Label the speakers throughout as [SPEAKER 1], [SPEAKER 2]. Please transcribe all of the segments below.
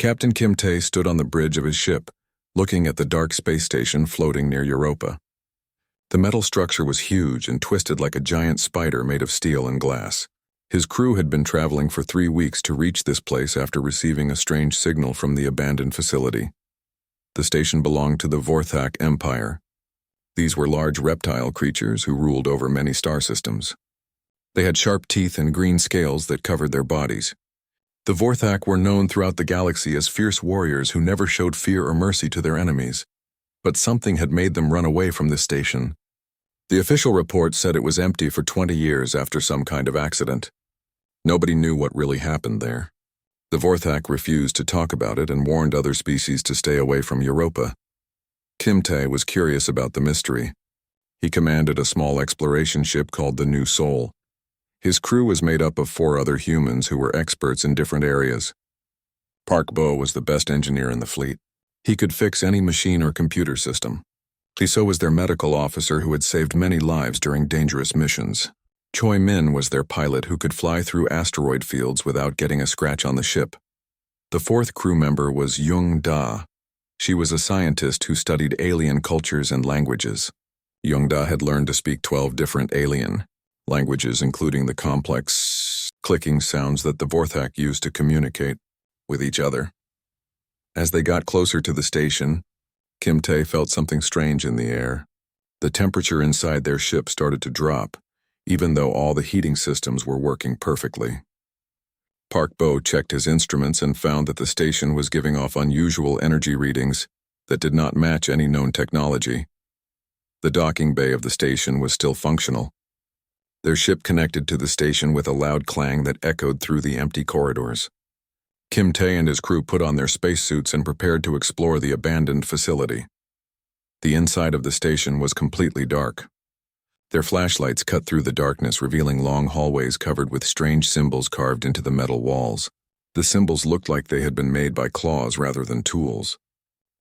[SPEAKER 1] Captain Kim Tae stood on the bridge of his ship, looking at the dark space station floating near Europa. The metal structure was huge and twisted like a giant spider made of steel and glass. His crew had been traveling for 3 weeks to reach this place after receiving a strange signal from the abandoned facility. The station belonged to the Vorthak Empire. These were large reptile creatures who ruled over many star systems. They had sharp teeth and green scales that covered their bodies. The Vorthak were known throughout the galaxy as fierce warriors who never showed fear or mercy to their enemies. But something had made them run away from this station. The official report said it was empty for 20 years after some kind of accident. Nobody knew what really happened there. The Vorthak refused to talk about it and warned other species to stay away from Europa. Kim Tae was curious about the mystery. He commanded a small exploration ship called the New Soul. His crew was made up of 4 other humans who were experts in different areas. Park Bo was the best engineer in the fleet. He could fix any machine or computer system. Liso was their medical officer who had saved many lives during dangerous missions. Choi Min was their pilot who could fly through asteroid fields without getting a scratch on the ship. The 4th crew member was Young Da. She was a scientist who studied alien cultures and languages. Young Da had learned to speak 12 different alien languages, including the complex clicking sounds that the Vorthak used to communicate with each other. As they got closer to the station, Kim Tae felt something strange in the air. The temperature inside their ship started to drop, even though all the heating systems were working perfectly. Park Bo checked his instruments and found that the station was giving off unusual energy readings that did not match any known technology. The docking bay of the station was still functional. Their ship connected to the station with a loud clang that echoed through the empty corridors. Kim Tae and his crew put on their spacesuits and prepared to explore the abandoned facility. The inside of the station was completely dark. Their flashlights cut through the darkness, revealing long hallways covered with strange symbols carved into the metal walls. The symbols looked like they had been made by claws rather than tools.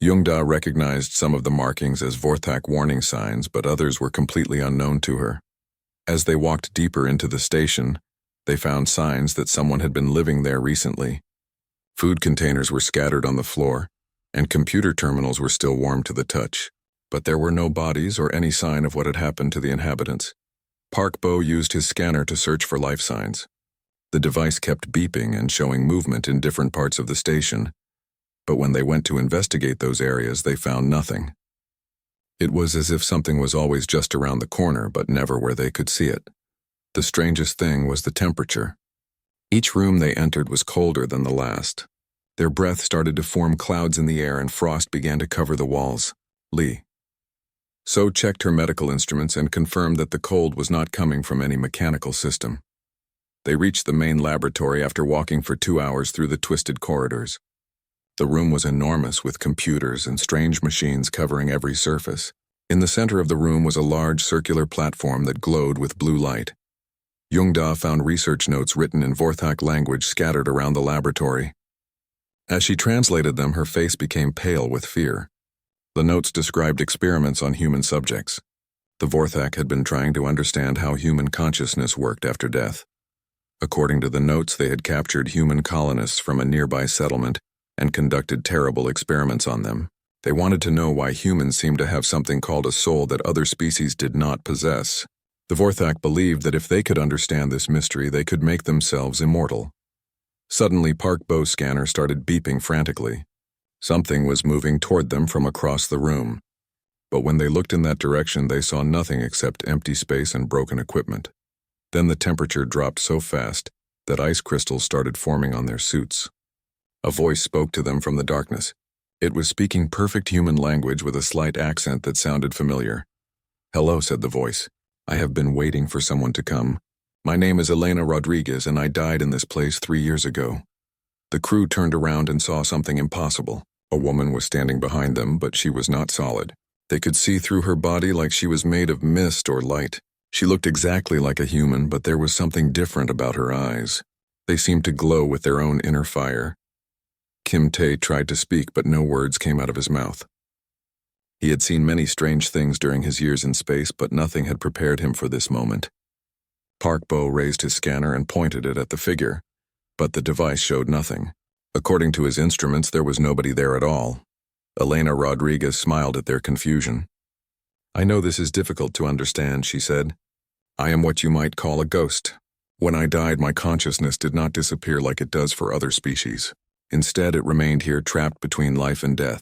[SPEAKER 1] Youngda recognized some of the markings as Vorthak warning signs, but others were completely unknown to her. As they walked deeper into the station, they found signs that someone had been living there recently. Food containers were scattered on the floor, and computer terminals were still warm to the touch. But there were no bodies or any sign of what had happened to the inhabitants. Park Bo used his scanner to search for life signs. The device kept beeping and showing movement in different parts of the station, but when they went to investigate those areas, they found nothing. It was as if something was always just around the corner, but never where they could see it. The strangest thing was the temperature. Each room they entered was colder than the last. Their breath started to form clouds in the air and frost began to cover the walls. Lee. So checked her medical instruments and confirmed that the cold was not coming from any mechanical system. They reached the main laboratory after walking for 2 hours through the twisted corridors. The room was enormous, with computers and strange machines covering every surface. In the center of the room was a large circular platform that glowed with blue light. Youngda found research notes written in Vorthak language scattered around the laboratory. As she translated them, her face became pale with fear. The notes described experiments on human subjects. The Vorthak had been trying to understand how human consciousness worked after death. According to the notes, they had captured human colonists from a nearby settlement and conducted terrible experiments on them. They wanted to know why humans seemed to have something called a soul that other species did not possess. The Vorthak believed that if they could understand this mystery, they could make themselves immortal. Suddenly, Park Bo's scanner started beeping frantically. Something was moving toward them from across the room. But when they looked in that direction, they saw nothing except empty space and broken equipment. Then the temperature dropped so fast that ice crystals started forming on their suits. A voice spoke to them from the darkness. It was speaking perfect human language with a slight accent that sounded familiar. "Hello," said the voice. "I have been waiting for someone to come. My name is Elena Rodriguez, and I died in this place 3 years ago." The crew turned around and saw something impossible. A woman was standing behind them, but she was not solid. They could see through her body like she was made of mist or light. She looked exactly like a human, but there was something different about her eyes. They seemed to glow with their own inner fire. Kim Tae tried to speak, but no words came out of his mouth. He had seen many strange things during his years in space, but nothing had prepared him for this moment. Park Bo raised his scanner and pointed it at the figure, but the device showed nothing. According to his instruments, there was nobody there at all. Elena Rodriguez smiled at their confusion. "I know this is difficult to understand," she said. "I am what you might call a ghost. When I died, my consciousness did not disappear like it does for other species. Instead, it remained here trapped between life and death."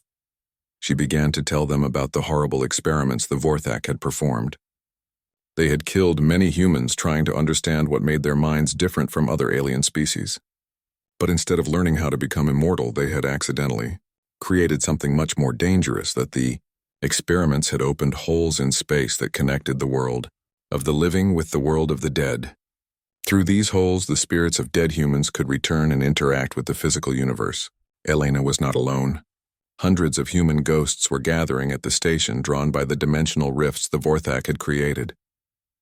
[SPEAKER 1] She began to tell them about the horrible experiments the Vorthak had performed. They had killed many humans trying to understand what made their minds different from other alien species. But instead of learning how to become immortal, they had accidentally created something much more dangerous, that the experiments had opened holes in space that connected the world of the living with the world of the dead. Through these holes, the spirits of dead humans could return and interact with the physical universe. Elena was not alone. Hundreds of human ghosts were gathering at the station, drawn by the dimensional rifts the Vorthak had created.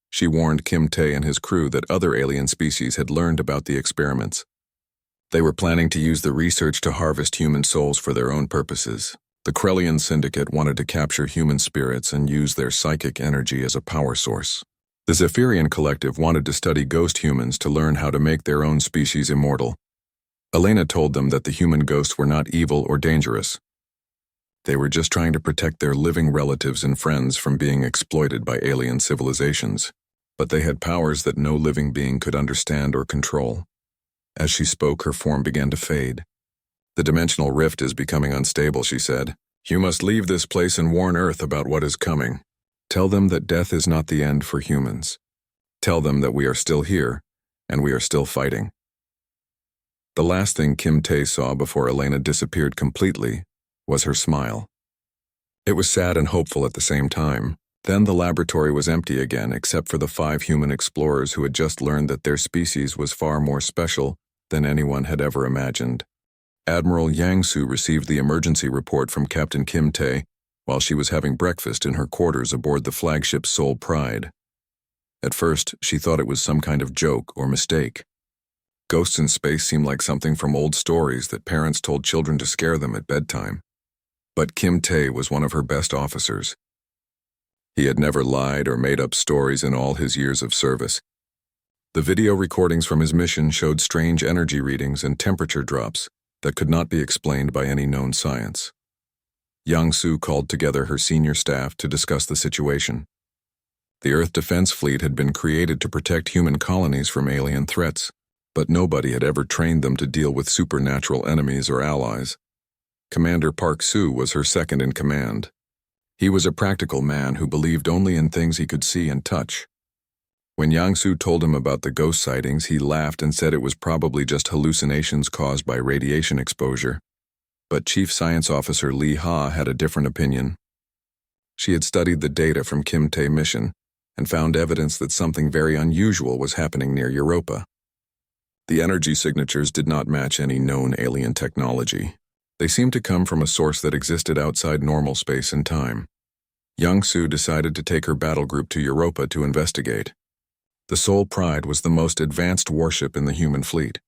[SPEAKER 1] She warned Kim Tae and his crew that other alien species had learned about the experiments. They were planning to use the research to harvest human souls for their own purposes. The Krellian Syndicate wanted to capture human spirits and use their psychic energy as a power source. The Zephyrian Collective wanted to study ghost humans to learn how to make their own species immortal. Elena told them that the human ghosts were not evil or dangerous. They were just trying to protect their living relatives and friends from being exploited by alien civilizations. But they had powers that no living being could understand or control. As she spoke, her form began to fade. "The dimensional rift is becoming unstable," she said. "You must leave this place and warn Earth about what is coming. Tell them that death is not the end for humans. Tell them that we are still here, and we are still fighting." The last thing Kim Tae saw before Elena disappeared completely was her smile. It was sad and hopeful at the same time. Then the laboratory was empty again, except for the 5 human explorers who had just learned that their species was far more special than anyone had ever imagined. Admiral Yang Su received the emergency report from Captain Kim Tae while she was having breakfast in her quarters aboard the flagship Seoul Pride. At first, she thought it was some kind of joke or mistake. Ghosts in space seemed like something from old stories that parents told children to scare them at bedtime. But Kim Tae was one of her best officers. He had never lied or made up stories in all his years of service. The video recordings from his mission showed strange energy readings and temperature drops that could not be explained by any known science. Yang Su called together her senior staff to discuss the situation. The Earth Defense Fleet had been created to protect human colonies from alien threats, but nobody had ever trained them to deal with supernatural enemies or allies. Commander Park Soo was her second in command. He was a practical man who believed only in things he could see and touch. When Yang Su told him about the ghost sightings, he laughed and said it was probably just hallucinations caused by radiation exposure. But Chief Science Officer Lee Ha had a different opinion. She had studied the data from Kim Tae mission and found evidence that something very unusual was happening near Europa. The energy signatures did not match any known alien technology. They seemed to come from a source that existed outside normal space and time. Yang Su decided to take her battle group to Europa to investigate. The Seoul Pride was the most advanced warship in the human fleet.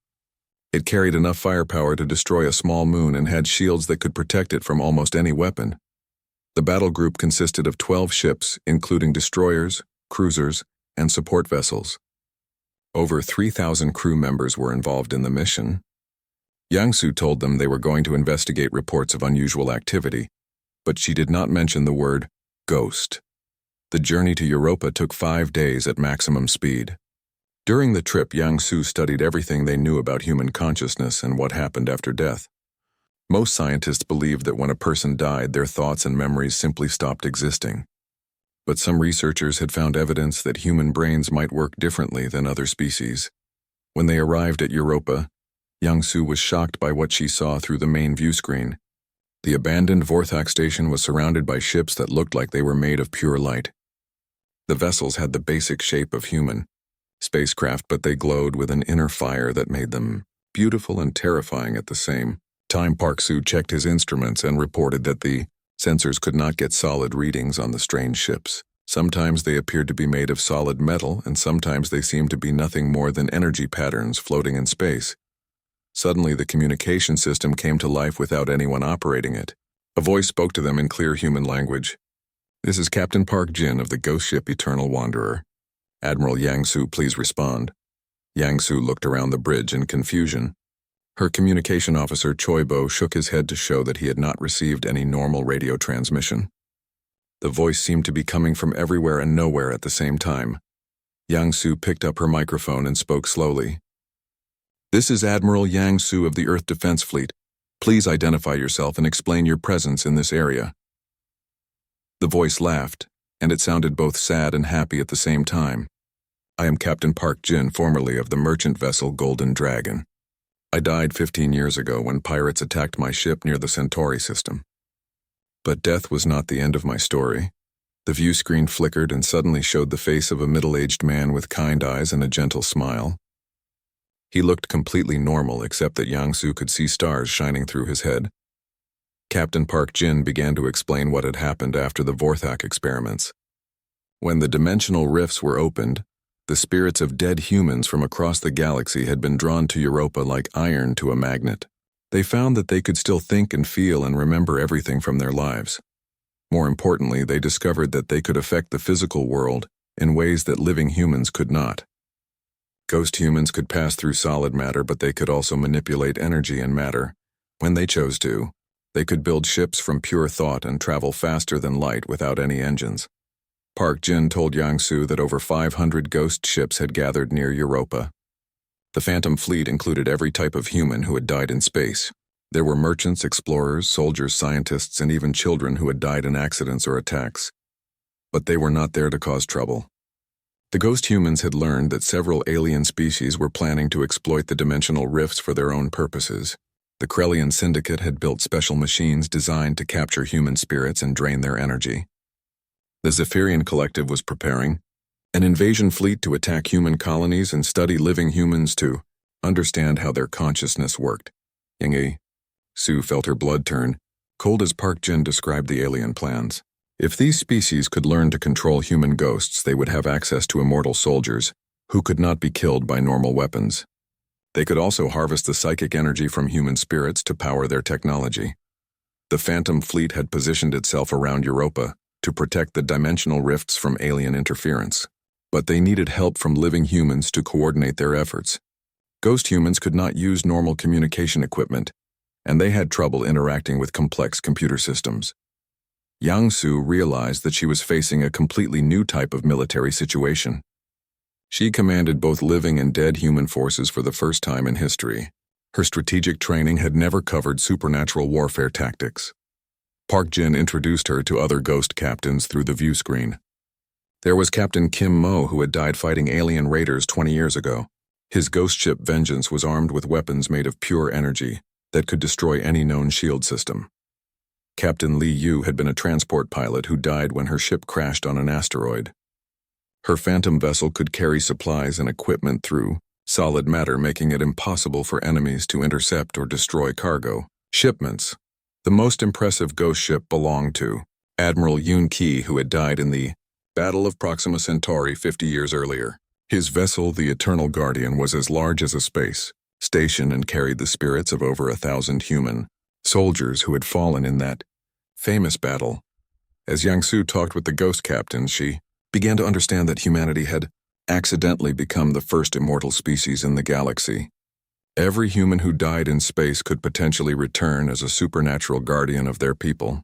[SPEAKER 1] It carried enough firepower to destroy a small moon and had shields that could protect it from almost any weapon. The battle group consisted of 12 ships, including destroyers, cruisers, and support vessels. Over 3,000 crew members were involved in the mission. Yang Su told them they were going to investigate reports of unusual activity, but she did not mention the word ghost. The journey to Europa took 5 days at maximum speed. During the trip, Yang Su studied everything they knew about human consciousness and what happened after death. Most scientists believed that when a person died, their thoughts and memories simply stopped existing. But some researchers had found evidence that human brains might work differently than other species. When they arrived at Europa, Yang Su was shocked by what she saw through the main view screen. The abandoned Vorthak station was surrounded by ships that looked like they were made of pure light. The vessels had the basic shape of human spacecraft, but they glowed with an inner fire that made them beautiful and terrifying at the same time. Park Soo checked his instruments and reported that the sensors could not get solid readings on the strange ships. Sometimes they appeared to be made of solid metal, and sometimes they seemed to be nothing more than energy patterns floating in space. Suddenly, the communication system came to life without anyone operating it. A voice spoke to them in clear human language. "This is Captain Park Jin of the ghost ship Eternal Wanderer. Admiral Yang Su, please respond." Yang Su looked around the bridge in confusion. Her communication officer, Choi Bo, shook his head to show that he had not received any normal radio transmission. The voice seemed to be coming from everywhere and nowhere at the same time. Yang Su picked up her microphone and spoke slowly. "This is Admiral Yang Su of the Earth Defense Fleet. Please identify yourself and explain your presence in this area." The voice laughed, and it sounded both sad and happy at the same time. "I am Captain Park Jin, formerly of the merchant vessel Golden Dragon. I died 15 years ago when pirates attacked my ship near the Centauri system. But death was not the end of my story." The view screen flickered and suddenly showed the face of a middle-aged man with kind eyes and a gentle smile. He looked completely normal except that Yang Su could see stars shining through his head. Captain Park Jin began to explain what had happened after the Vorthak experiments. When the dimensional rifts were opened, the spirits of dead humans from across the galaxy had been drawn to Europa like iron to a magnet. They found that they could still think and feel and remember everything from their lives. More importantly, they discovered that they could affect the physical world in ways that living humans could not. Ghost humans could pass through solid matter, but they could also manipulate energy and matter. When they chose to, they could build ships from pure thought and travel faster than light without any engines. Park Jin told Yang Su that over 500 ghost ships had gathered near Europa. The Phantom Fleet included every type of human who had died in space. There were merchants, explorers, soldiers, scientists, and even children who had died in accidents or attacks. But they were not there to cause trouble. The ghost humans had learned that several alien species were planning to exploit the dimensional rifts for their own purposes. The Krellian Syndicate had built special machines designed to capture human spirits and drain their energy. The Zephyrian Collective was preparing an invasion fleet to attack human colonies and study living humans to understand how their consciousness worked. Yang Su felt her blood turn, cold as Park Jin described the alien plans. If these species could learn to control human ghosts, they would have access to immortal soldiers who could not be killed by normal weapons. They could also harvest the psychic energy from human spirits to power their technology. The Phantom Fleet had positioned itself around Europa to protect the dimensional rifts from alien interference. But they needed help from living humans to coordinate their efforts. Ghost humans could not use normal communication equipment, and they had trouble interacting with complex computer systems. Yang Su realized that she was facing a completely new type of military situation. She commanded both living and dead human forces for the first time in history. Her strategic training had never covered supernatural warfare tactics. Park Jin introduced her to other ghost captains through the view screen. There was Captain Kim Mo, who had died fighting alien raiders 20 years ago. His ghost ship Vengeance was armed with weapons made of pure energy that could destroy any known shield system. Captain Li Yu had been a transport pilot who died when her ship crashed on an asteroid. Her Phantom vessel could carry supplies and equipment through solid matter, making it impossible for enemies to intercept or destroy cargo shipments. The most impressive ghost ship belonged to Admiral Yun Ki, who had died in the Battle of Proxima Centauri 50 years earlier. His vessel, the Eternal Guardian, was as large as a space station and carried the spirits of over 1,000 human soldiers who had fallen in that famous battle. As Yang Su talked with the ghost captain, she began to understand that humanity had accidentally become the first immortal species in the galaxy. Every human who died in space could potentially return as a supernatural guardian of their people.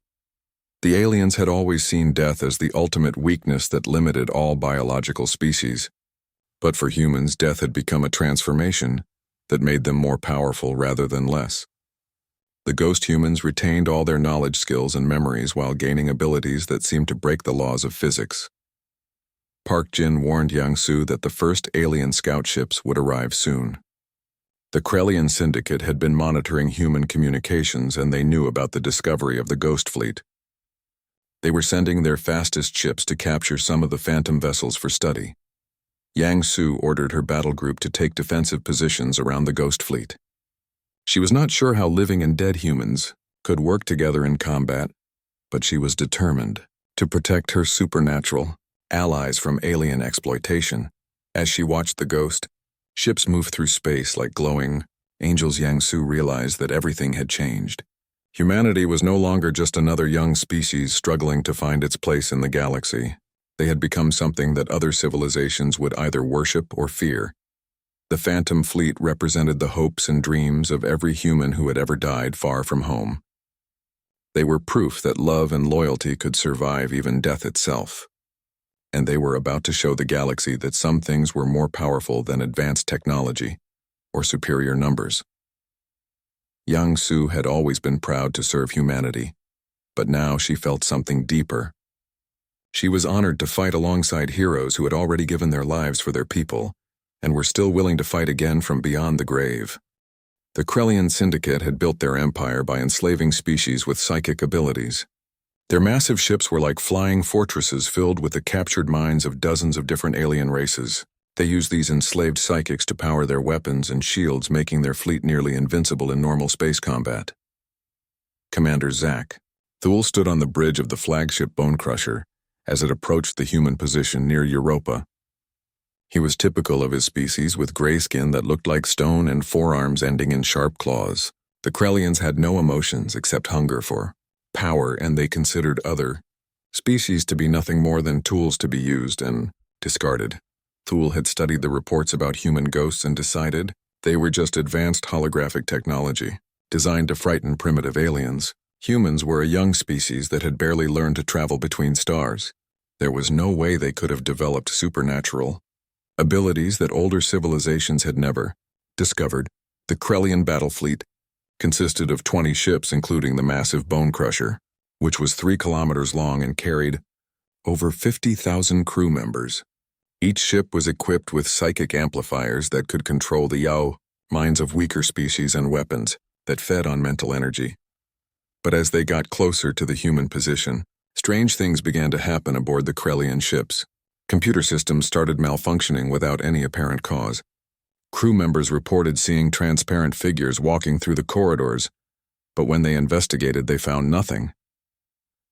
[SPEAKER 1] The aliens had always seen death as the ultimate weakness that limited all biological species. But for humans, death had become a transformation that made them more powerful rather than less. The ghost humans retained all their knowledge, skills, and memories while gaining abilities that seemed to break the laws of physics. Park Jin warned Yang Su that the first alien scout ships would arrive soon. The Krellian Syndicate had been monitoring human communications, and they knew about the discovery of the Ghost Fleet. They were sending their fastest ships to capture some of the Phantom vessels for study. Yang Su ordered her battle group to take defensive positions around the Ghost Fleet. She was not sure how living and dead humans could work together in combat, but she was determined to protect her supernatural allies from alien exploitation. As she watched the Ghost ships move through space like glowing angels, Yang Su realized that everything had changed. Humanity was no longer just another young species struggling to find its place in the galaxy. They had become something that other civilizations would either worship or fear. The Phantom Fleet represented the hopes and dreams of every human who had ever died far from home. They were proof that love and loyalty could survive even death itself. And they were about to show the galaxy that some things were more powerful than advanced technology or superior numbers. Yang Su had always been proud to serve humanity, but now she felt something deeper. She was honored to fight alongside heroes who had already given their lives for their people and were still willing to fight again from beyond the grave. The Krellian Syndicate had built their empire by enslaving species with psychic abilities. Their massive ships were like flying fortresses filled with the captured minds of dozens of different alien races. They used these enslaved psychics to power their weapons and shields, making their fleet nearly invincible in normal space combat. Commander Zack. Thule stood on the bridge of the flagship Bone Crusher as it approached the human position near Europa. He was typical of his species, with gray skin that looked like stone and forearms ending in sharp claws. The Krellians had no emotions except hunger for power, and they considered other species to be nothing more than tools to be used and discarded. Thule had studied the reports about human ghosts and decided they were just advanced holographic technology, designed to frighten primitive aliens. Humans were a young species that had barely learned to travel between stars. There was no way they could have developed supernatural abilities that older civilizations had never discovered. The Krellian battle fleet consisted of 20 ships, including the massive Bone Crusher, which was 3 kilometers long and carried over 50,000 crew members. Each ship was equipped with psychic amplifiers that could control the Yao minds of weaker species and weapons that fed on mental energy. But as they got closer to the human position, strange things began to happen aboard the Krellian ships. Computer systems started malfunctioning without any apparent cause. Crew members reported seeing transparent figures walking through the corridors, but when they investigated, they found nothing.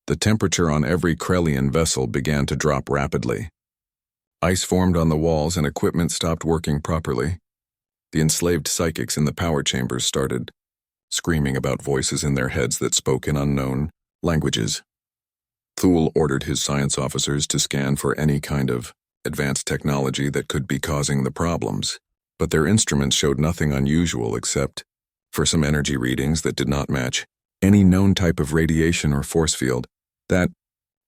[SPEAKER 1] The temperature on every Krellian vessel began to drop rapidly. Ice formed on the walls and equipment stopped working properly. The enslaved psychics in the power chambers started screaming about voices in their heads that spoke in unknown languages. Thule ordered his science officers to scan for any kind of advanced technology that could be causing the problems, but their instruments showed nothing unusual except for some energy readings that did not match any known type of radiation or force field. That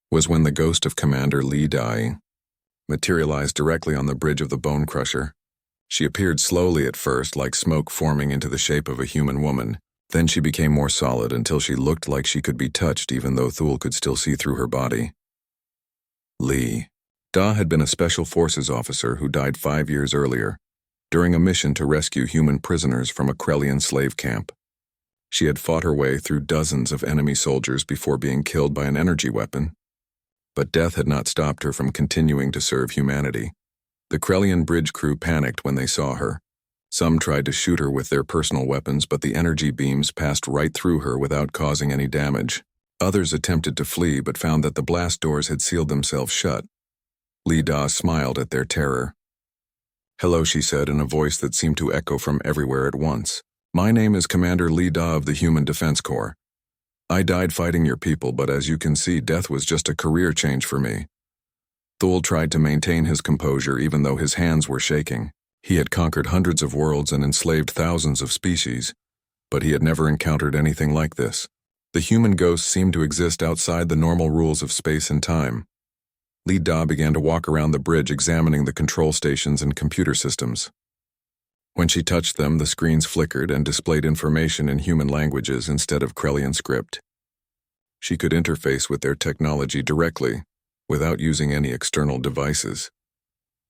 [SPEAKER 1] was when the ghost of Commander Li Dai materialized directly on the bridge of the Bone Crusher. She appeared slowly at first, like smoke forming into the shape of a human woman. Then she became more solid until she looked like she could be touched, even though Thule could still see through her body. Li Da had been a special forces officer who died 5 years earlier during a mission to rescue human prisoners from a Krellian slave camp. She had fought her way through dozens of enemy soldiers before being killed by an energy weapon, but death had not stopped her from continuing to serve humanity. The Krellian bridge crew panicked when they saw her. Some tried to shoot her with their personal weapons, but the energy beams passed right through her without causing any damage. Others attempted to flee but found that the blast doors had sealed themselves shut. Li Da smiled at their terror. "Hello," she said in a voice that seemed to echo from everywhere at once. "My name is Commander Li Da of the Human Defense Corps. I died fighting your people, but as you can see, death was just a career change for me." Thule tried to maintain his composure even though his hands were shaking. He had conquered hundreds of worlds and enslaved thousands of species, but he had never encountered anything like this. The human ghosts seemed to exist outside the normal rules of space and time. Li Da began to walk around the bridge, examining the control stations and computer systems. When she touched them, the screens flickered and displayed information in human languages instead of Krellian script. She could interface with their technology directly, without using any external devices.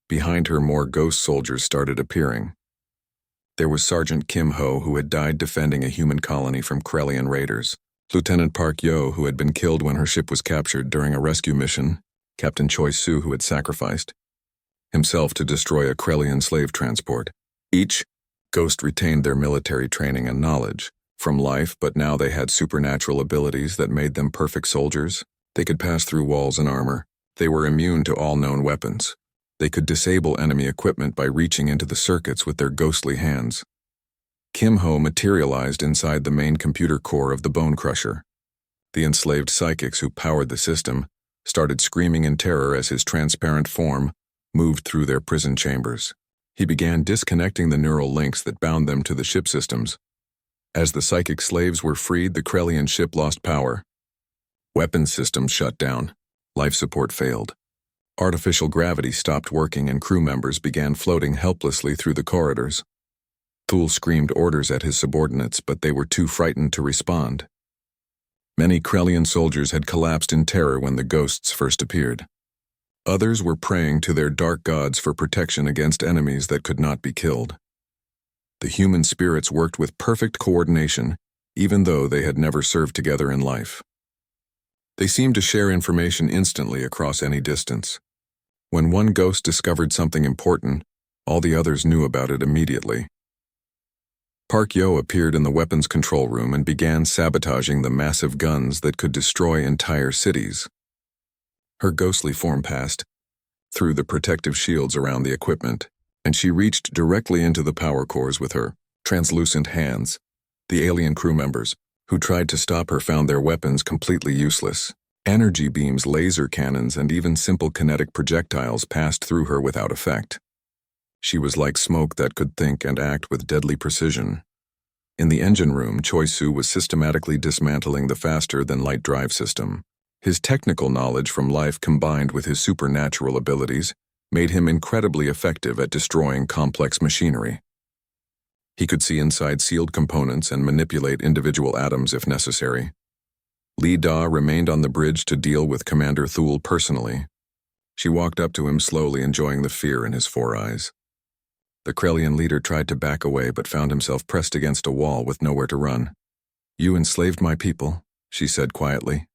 [SPEAKER 1] Behind her, more ghost soldiers started appearing. There was Sergeant Kim Ho, who had died defending a human colony from Krellian raiders. Lieutenant Park Yo, who had been killed when her ship was captured during a rescue mission. Captain Choi Su, who had sacrificed himself to destroy a Krellian slave transport. Each ghost retained their military training and knowledge from life, but now they had supernatural abilities that made them perfect soldiers. They could pass through walls and armor. They were immune to all known weapons. They could disable enemy equipment by reaching into the circuits with their ghostly hands. Kim Ho materialized inside the main computer core of the Bone Crusher. The enslaved psychics who powered the system started screaming in terror as his transparent form moved through their prison chambers. He began disconnecting the neural links that bound them to the ship systems. As the psychic slaves were freed, the Krellian ship lost power. Weapons systems shut down. Life support failed. Artificial gravity stopped working and crew members began floating helplessly through the corridors. Thule screamed orders at his subordinates, but they were too frightened to respond. Many Krellian soldiers had collapsed in terror when the ghosts first appeared. Others were praying to their dark gods for protection against enemies that could not be killed. The human spirits worked with perfect coordination, even though they had never served together in life. They seemed to share information instantly across any distance. When one ghost discovered something important, all the others knew about it immediately. Park Yo appeared in the weapons control room and began sabotaging the massive guns that could destroy entire cities. Her ghostly form passed through the protective shields around the equipment, and she reached directly into the power cores with her translucent hands. The alien crew members who tried to stop her found their weapons completely useless. Energy beams, laser cannons, and even simple kinetic projectiles passed through her without effect. She was like smoke that could think and act with deadly precision. In the engine room, Choi Su was systematically dismantling the faster-than-light drive system. His technical knowledge from life combined with his supernatural abilities made him incredibly effective at destroying complex machinery. He could see inside sealed components and manipulate individual atoms if necessary. Lee Da remained on the bridge to deal with Commander Thule personally. She walked up to him slowly, enjoying the fear in his four eyes. The Krellian leader tried to back away but found himself pressed against a wall with nowhere to run. "You enslaved my people," she said quietly.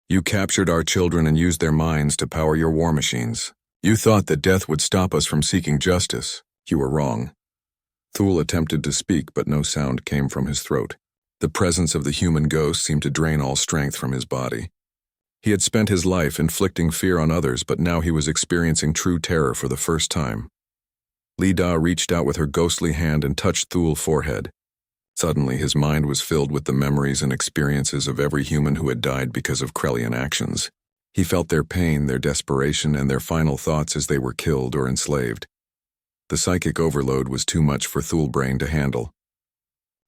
[SPEAKER 1] "You captured our children and used their minds to power your war machines. You thought that death would stop us from seeking justice. You were wrong." Thule attempted to speak, but no sound came from his throat. The presence of the human ghost seemed to drain all strength from his body. He had spent his life inflicting fear on others, but now he was experiencing true terror for the first time. Lee Da reached out with her ghostly hand and touched Thule's forehead. Suddenly, his mind was filled with the memories and experiences of every human who had died because of Krellian actions. He felt their pain, their desperation, and their final thoughts as they were killed or enslaved. The psychic overload was too much for Thule's brain to handle.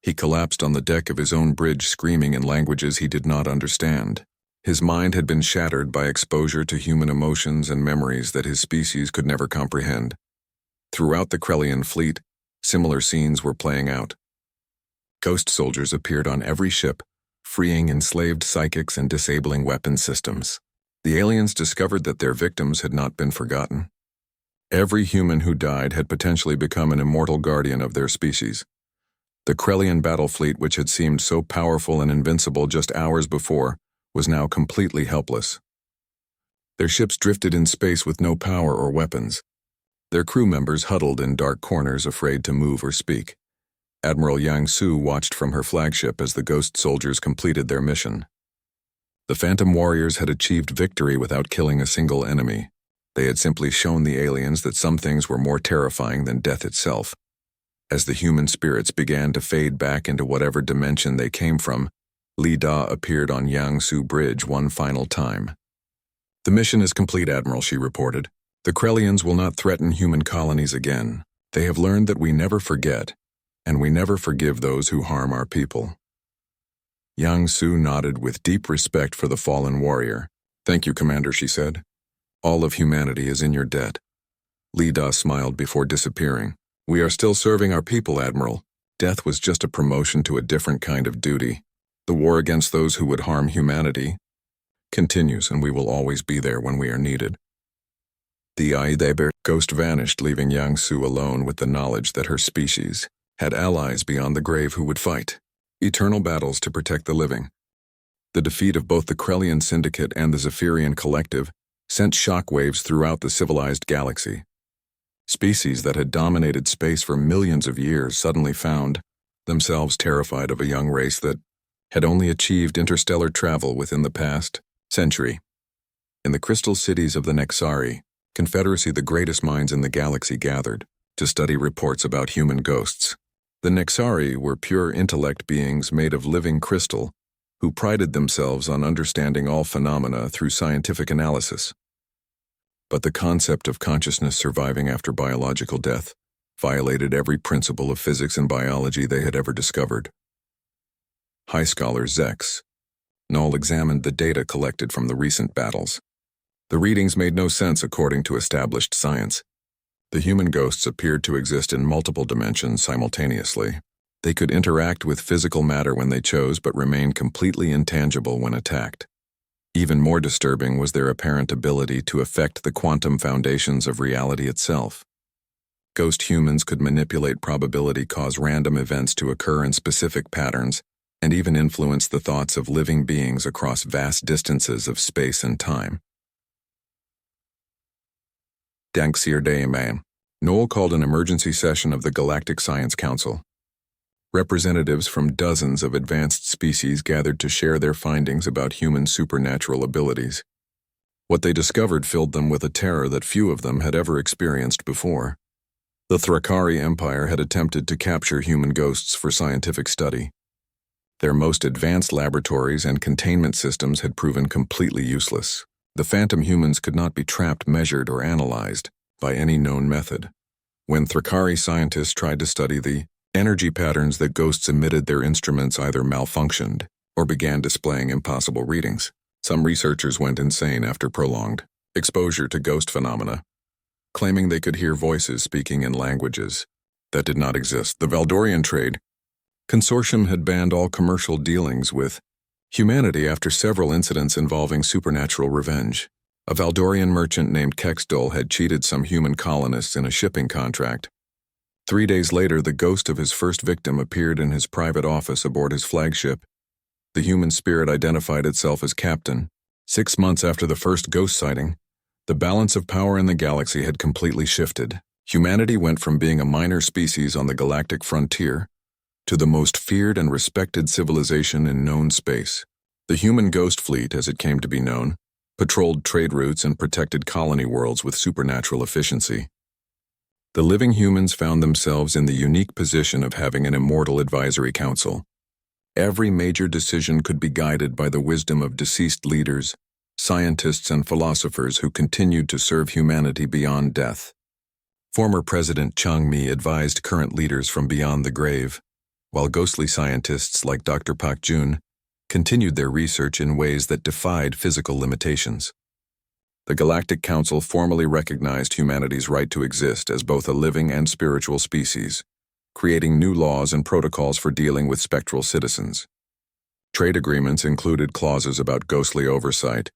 [SPEAKER 1] He collapsed on the deck of his own bridge, screaming in languages he did not understand. His mind had been shattered by exposure to human emotions and memories that his species could never comprehend. Throughout the Krellian fleet, similar scenes were playing out. Ghost soldiers appeared on every ship, freeing enslaved psychics and disabling weapon systems. The aliens discovered that their victims had not been forgotten. Every human who died had potentially become an immortal guardian of their species. The Krellian battle fleet, which had seemed so powerful and invincible just hours before, was now completely helpless. Their ships drifted in space with no power or weapons. Their crew members huddled in dark corners, afraid to move or speak. Admiral Yang Su watched from her flagship as the ghost soldiers completed their mission. The Phantom Warriors had achieved victory without killing a single enemy. They had simply shown the aliens that some things were more terrifying than death itself. As the human spirits began to fade back into whatever dimension they came from, Lee Da appeared on Yangsu Bridge one final time. "The mission is complete, Admiral," she reported. "The Krellians will not threaten human colonies again. They have learned that we never forget, and we never forgive those who harm our people." Yang Su nodded with deep respect for the fallen warrior. "Thank you, Commander," she said. "All of humanity is in your debt." Lee Da smiled before disappearing. "We are still serving our people, Admiral. Death was just a promotion to a different kind of duty. The war against those who would harm humanity continues, and we will always be there when we are needed." The Aideber ghost vanished, leaving Yang Su alone with the knowledge that her species had allies beyond the grave who would fight eternal battles to protect the living. The defeat of both the Krellian Syndicate and the Zephyrian Collective sent shockwaves throughout the civilized galaxy. Species that had dominated space for millions of years suddenly found themselves terrified of a young race that had only achieved interstellar travel within the past century. In the crystal cities of the Nexari Confederacy, the greatest minds in the galaxy gathered to study reports about human ghosts. The Nexari were pure intellect beings made of living crystal who prided themselves on understanding all phenomena through scientific analysis. But the concept of consciousness surviving after biological death violated every principle of physics and biology they had ever discovered. High scholar Zex Knoll examined the data collected from the recent battles. The readings made no sense according to established science. The human ghosts appeared to exist in multiple dimensions simultaneously. They could interact with physical matter when they chose but remained completely intangible when attacked. Even more disturbing was their apparent ability to affect the quantum foundations of reality itself. Ghost humans could manipulate probability, cause random events to occur in specific patterns, and even influence the thoughts of living beings across vast distances of space and time. Knoll called an emergency session of the Galactic Science Council. Representatives from dozens of advanced species gathered to share their findings about human supernatural abilities. What they discovered filled them with a terror that few of them had ever experienced before. The Thrakari Empire had attempted to capture human ghosts for scientific study. Their most advanced laboratories and containment systems had proven completely useless. The phantom humans could not be trapped, measured, or analyzed by any known method. When Thrakari scientists tried to study the energy patterns that ghosts emitted, their instruments either malfunctioned or began displaying impossible readings. Some researchers went insane after prolonged exposure to ghost phenomena, claiming they could hear voices speaking in languages that did not exist. The Valdorian Trade Consortium had banned all commercial dealings with humanity after several incidents involving supernatural revenge. A Valdorian merchant named Kexdol had cheated some human colonists in a shipping contract. 3 days later, the ghost of his first victim appeared in his private office aboard his flagship. The human spirit identified itself as captain. 6 months after the first ghost sighting, the balance of power in the galaxy had completely shifted. Humanity went from being a minor species on the galactic frontier to the most feared and respected civilization in known space. The human ghost fleet, as it came to be known, patrolled trade routes and protected colony worlds with supernatural efficiency. The living humans found themselves in the unique position of having an immortal advisory council. Every major decision could be guided by the wisdom of deceased leaders, scientists, and philosophers who continued to serve humanity beyond death. Former President Chang Mi advised current leaders from beyond the grave, while ghostly scientists like Dr. Pak Jun continued their research in ways that defied physical limitations. The Galactic Council formally recognized humanity's right to exist as both a living and spiritual species, creating new laws and protocols for dealing with spectral citizens. Trade agreements included clauses about ghostly oversight,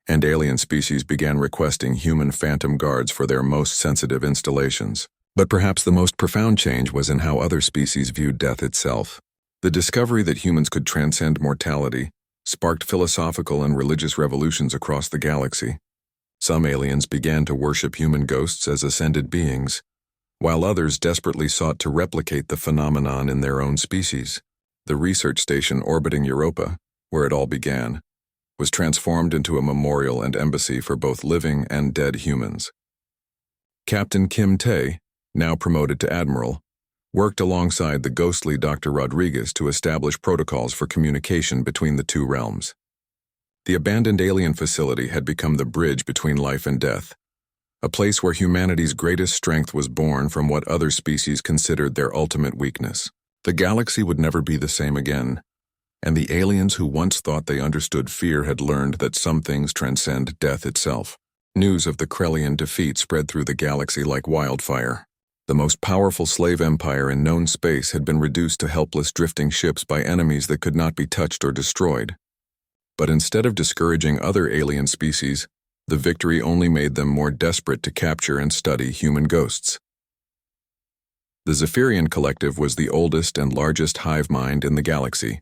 [SPEAKER 1] and alien species began requesting human phantom guards for their most sensitive installations. But perhaps the most profound change was in how other species viewed death itself. The discovery that humans could transcend mortality sparked philosophical and religious revolutions across the galaxy. Some aliens began to worship human ghosts as ascended beings, while others desperately sought to replicate the phenomenon in their own species. The research station orbiting Europa, where it all began, was transformed into a memorial and embassy for both living and dead humans. Captain Kim Tae, now promoted to admiral, worked alongside the ghostly Dr. Rodriguez to establish protocols for communication between the two realms. The abandoned alien facility had become the bridge between life and death, a place where humanity's greatest strength was born from what other species considered their ultimate weakness. The galaxy would never be the same again, and the aliens who once thought they understood fear had learned that some things transcend death itself. News of the Krellian defeat spread through the galaxy like wildfire. The most powerful slave empire in known space had been reduced to helpless drifting ships by enemies that could not be touched or destroyed. But instead of discouraging other alien species, the victory only made them more desperate to capture and study human ghosts. The Zephyrian Collective was the oldest and largest hive mind in the galaxy.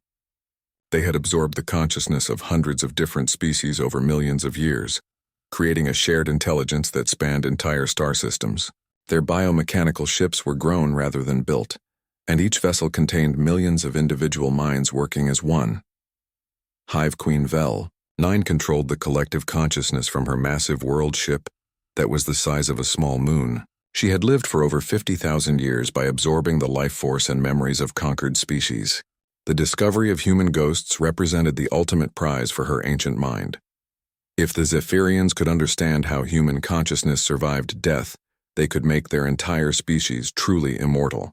[SPEAKER 1] They had absorbed the consciousness of hundreds of different species over millions of years, creating a shared intelligence that spanned entire star systems. Their biomechanical ships were grown rather than built, and each vessel contained millions of individual minds working as one. Hive Queen Vel, 9 controlled the collective consciousness from her massive world ship that was the size of a small moon. She had lived for over 50,000 years by absorbing the life force and memories of conquered species. The discovery of human ghosts represented the ultimate prize for her ancient mind. If the Zephyrians could understand how human consciousness survived death, they could make their entire species truly immortal.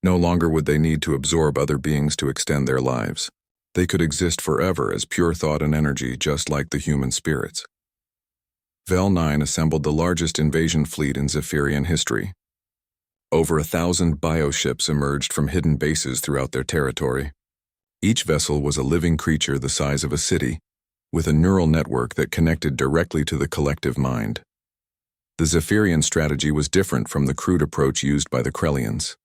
[SPEAKER 1] No longer would they need to absorb other beings to extend their lives. They could exist forever as pure thought and energy, just like the human spirits. Vel 9 assembled the largest invasion fleet in Zephyrian history. Over 1,000 bioships emerged from hidden bases throughout their territory. Each vessel was a living creature the size of a city, with a neural network that connected directly to the collective mind. The Zephyrian strategy was different from the crude approach used by the Krellians.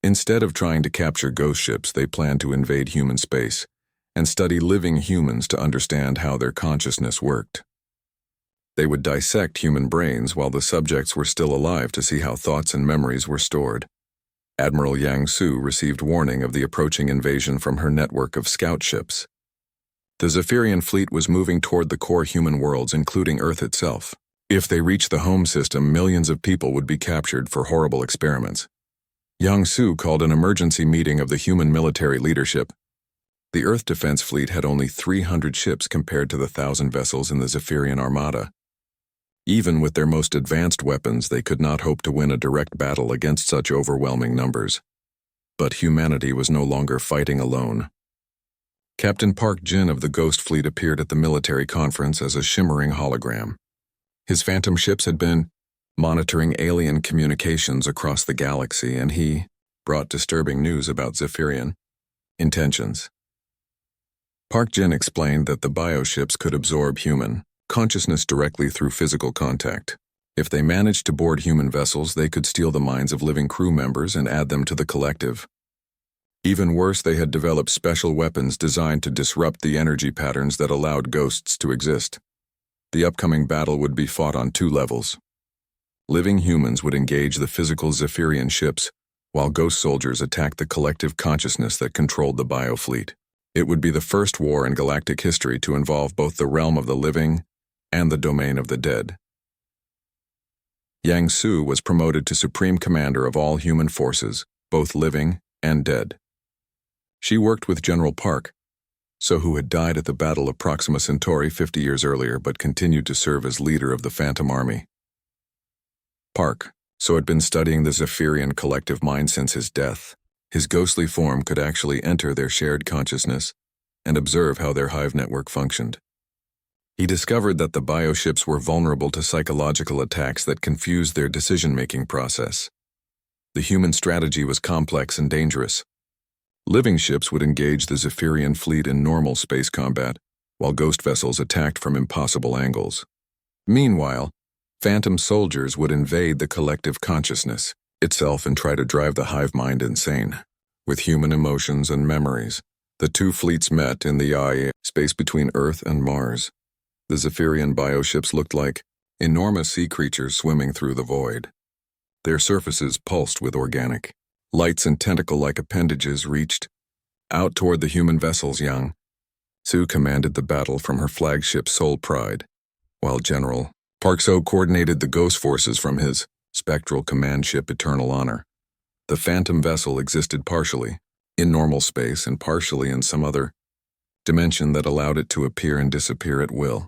[SPEAKER 1] Instead of trying to capture ghost ships, they planned to invade human space and study living humans to understand how their consciousness worked. They would dissect human brains while the subjects were still alive to see how thoughts and memories were stored. Admiral Yang Su received warning of the approaching invasion from her network of scout ships. The Zephyrian fleet was moving toward the core human worlds, including Earth itself. If they reached the home system, millions of people would be captured for horrible experiments. Yang Su called an emergency meeting of the human military leadership. The Earth Defense Fleet had only 300 ships compared to the 1,000 vessels in the Zephyrian Armada. Even with their most advanced weapons, they could not hope to win a direct battle against such overwhelming numbers. But humanity was no longer fighting alone. Captain Park Jin of the Ghost Fleet appeared at the military conference as a shimmering hologram. His phantom ships had been monitoring alien communications across the galaxy, and he brought disturbing news about Zephyrian intentions. Park Jin explained that the bioships could absorb human consciousness directly through physical contact. If they managed to board human vessels, they could steal the minds of living crew members and add them to the collective. Even worse, they had developed special weapons designed to disrupt the energy patterns that allowed ghosts to exist. The upcoming battle would be fought on two levels. Living humans would engage the physical Zephyrian ships, while ghost soldiers attacked the collective consciousness that controlled the biofleet. It would be the first war in galactic history to involve both the realm of the living and the domain of the dead. Yang Su was promoted to Supreme Commander of all human forces, both living and dead. She worked with General Park, who had died at the Battle of Proxima Centauri 50 years earlier but continued to serve as leader of the Phantom Army. Park had been studying the Zephyrian collective mind since his death. His ghostly form could actually enter their shared consciousness and observe how their hive network functioned. He discovered that the bioships were vulnerable to psychological attacks that confused their decision-making process. The human strategy was complex and dangerous. Living ships would engage the Zephyrian fleet in normal space combat, while ghost vessels attacked from impossible angles. Meanwhile, phantom soldiers would invade the collective consciousness itself and try to drive the hive mind insane. With human emotions and memories, the two fleets met in the IA space between Earth and Mars. The Zephyrian bioships looked like enormous sea creatures swimming through the void. Their surfaces pulsed with organic lights, and tentacle-like appendages reached out toward the human vessels. Yang Su commanded the battle from her flagship Soul Pride, while General Park coordinated the ghost forces from his spectral command ship Eternal Honor. The phantom vessel existed partially in normal space and partially in some other dimension that allowed it to appear and disappear at will.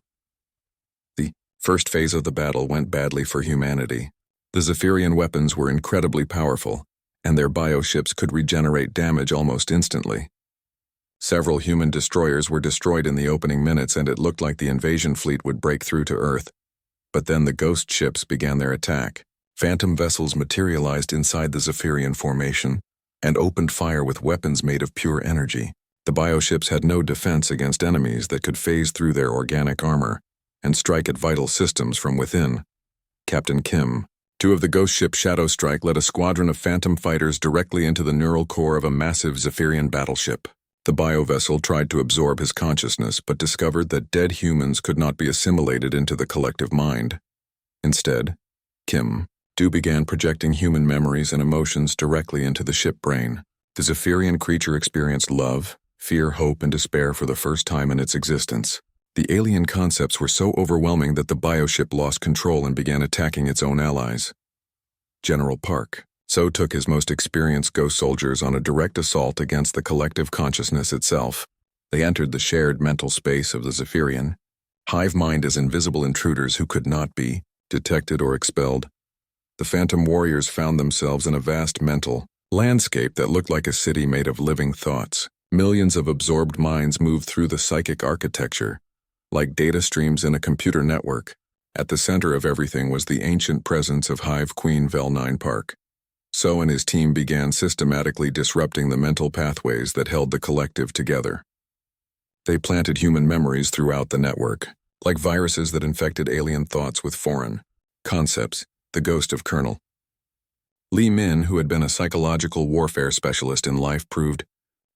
[SPEAKER 1] The first phase of the battle went badly for humanity. The Zephyrian weapons were incredibly powerful, and their bioships could regenerate damage almost instantly. Several human destroyers were destroyed in the opening minutes, and it looked like the invasion fleet would break through to Earth. But then the ghost ships began their attack. Phantom vessels materialized inside the Zephyrian formation and opened fire with weapons made of pure energy. The bioships had no defense against enemies that could phase through their organic armor and strike at vital systems from within. Captain Kim, two of the ghost ship Shadow Strike, led a squadron of phantom fighters directly into the neural core of a massive Zephyrian battleship. The biovessel tried to absorb his consciousness, but discovered that dead humans could not be assimilated into the collective mind. Instead, Kim began projecting human memories and emotions directly into the ship brain. The Zephyrian creature experienced love, fear, hope, and despair for the first time in its existence. The alien concepts were so overwhelming that the bioship lost control and began attacking its own allies. General Park took his most experienced ghost soldiers on a direct assault against the collective consciousness itself. They entered the shared mental space of the Zephyrian hive mind as invisible intruders who could not be detected or expelled. The phantom warriors found themselves in a vast mental landscape that looked like a city made of living thoughts. Millions of absorbed minds moved through the psychic architecture, like data streams in a computer network. At the center of everything was the ancient presence of Hive Queen Vel-9 Park. So and his team began systematically disrupting the mental pathways that held the collective together. They planted human memories throughout the network, like viruses that infected alien thoughts with foreign concepts. The ghost of Colonel Li Min, who had been a psychological warfare specialist in life, proved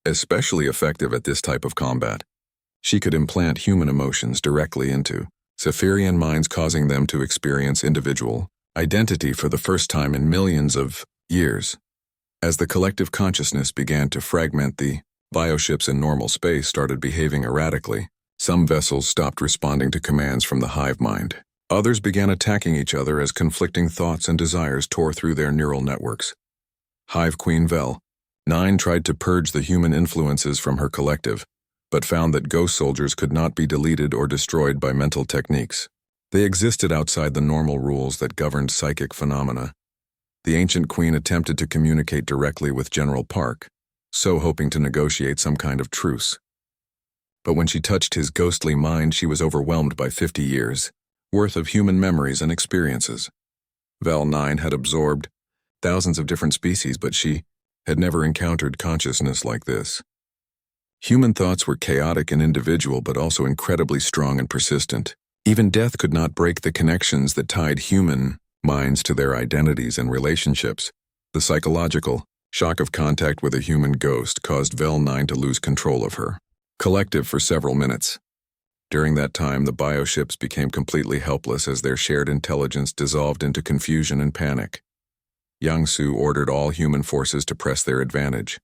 [SPEAKER 1] especially effective at this type of combat. She could implant human emotions directly into Zephyrian minds, causing them to experience individual identity for the first time in millions of years. As the collective consciousness began to fragment, the bioships in normal space started behaving erratically. Some vessels stopped responding to commands from the hive mind. Others began attacking each other as conflicting thoughts and desires tore through their neural networks. Hive Queen Vel-9 tried to purge the human influences from her collective, but found that ghost soldiers could not be deleted or destroyed by mental techniques. They existed outside the normal rules that governed psychic phenomena. The ancient queen attempted to communicate directly with General Park, so hoping to negotiate some kind of truce. But when she touched his ghostly mind, she was overwhelmed by 50 years' worth of human memories and experiences. Vel-9 had absorbed thousands of different species, but she had never encountered consciousness like this. Human thoughts were chaotic and individual, but also incredibly strong and persistent. Even death could not break the connections that tied human minds to their identities and relationships. The psychological shock of contact with a human ghost caused Vel-9 to lose control of her collective for several minutes. During that time, the bioships became completely helpless as their shared intelligence dissolved into confusion and panic. Yang Su ordered all human forces to press their advantage.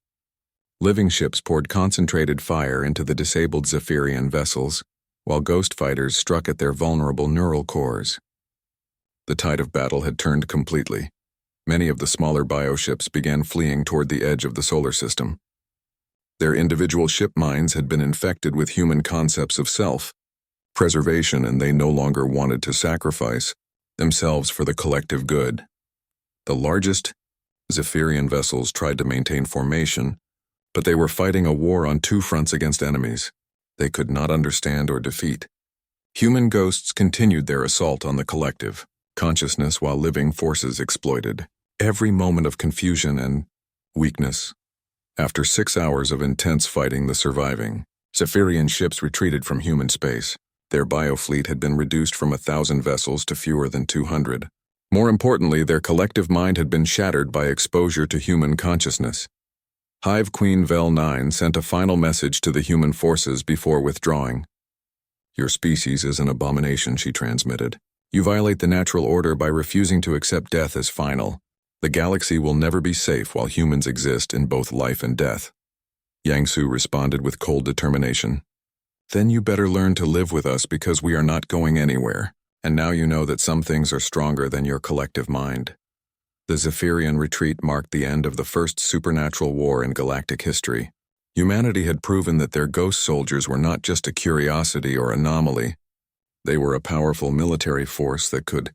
[SPEAKER 1] Living ships poured concentrated fire into the disabled Zephyrian vessels, while ghost fighters struck at their vulnerable neural cores. The tide of battle had turned completely. Many of the smaller bioships began fleeing toward the edge of the solar system. Their individual ship minds had been infected with human concepts of self-preservation, and they no longer wanted to sacrifice themselves for the collective good. The largest Zephyrian vessels tried to maintain formation, but they were fighting a war on two fronts against enemies they could not understand or defeat. Human ghosts continued their assault on the collective consciousness, while living forces exploited every moment of confusion and weakness. After 6 hours of intense fighting, the surviving Zephyrian ships retreated from human space. Their biofleet had been reduced from 1,000 vessels to fewer than 200. More importantly, their collective mind had been shattered by exposure to human consciousness. Hive Queen Vel-9 sent a final message to the human forces before withdrawing. "Your species is an abomination," she transmitted. "You violate the natural order by refusing to accept death as final. The galaxy will never be safe while humans exist in both life and death." Yang Su responded with cold determination. "Then you better learn to live with us, because we are not going anywhere. And now you know that some things are stronger than your collective mind." The Zephyrian retreat marked the end of the first supernatural war in galactic history. Humanity had proven that their ghost soldiers were not just a curiosity or anomaly. They were a powerful military force that could